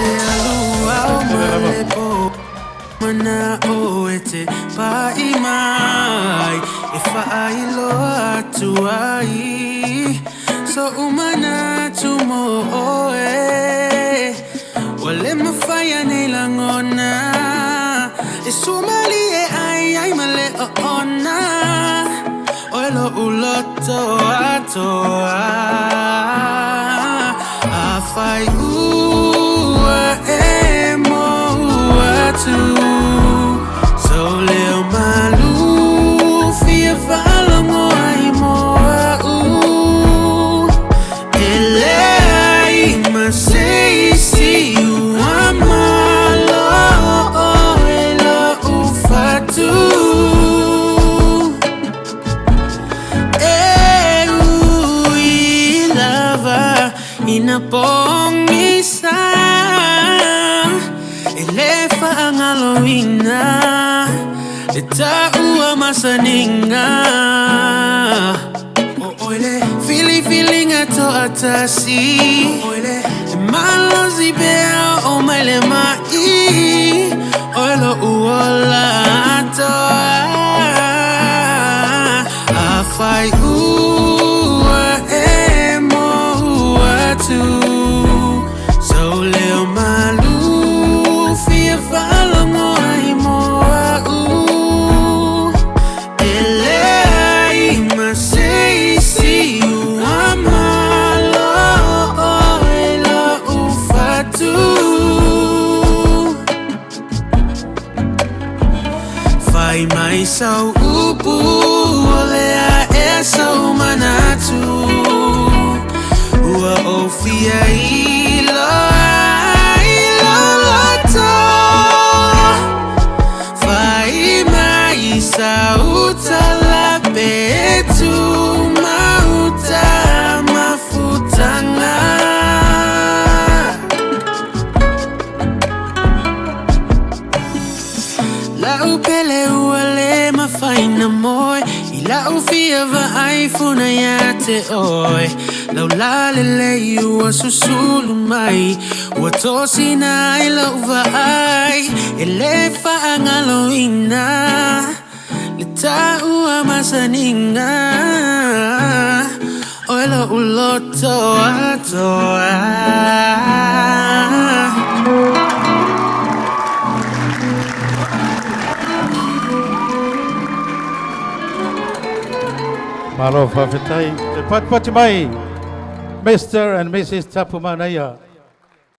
te alua o malepo mana o ete pai mai e fai loa tuai so umana tumo oe wale mafaya nilangona e sumali e ai male ona oelo uloto atoa afai ua e moa tu so leo malu fia falango ai moa ele ai masei si uamalo oelo ufatu inapongisa elefa angalovina etaua masaninga oile feeling ato atasi oile malozi bea o maile mai oilo uola ato afai so leo malu fia falango ai moa ele ai masei si uamalo oelo ufatu fai mai sau upu olea e sau manatu ua ofia ilo loto fai mai sauta la petu mauta mafutanga la upele uale mafaina moi ila ufia va iPhone ya te oi lau lalele ua susulu mai ua tosi na ila uva ai ele whaangaloina le taua masaninga oela uloto atoa Maro whawhetai, te patpati mai, Mr. and Mrs. Tapumanaia.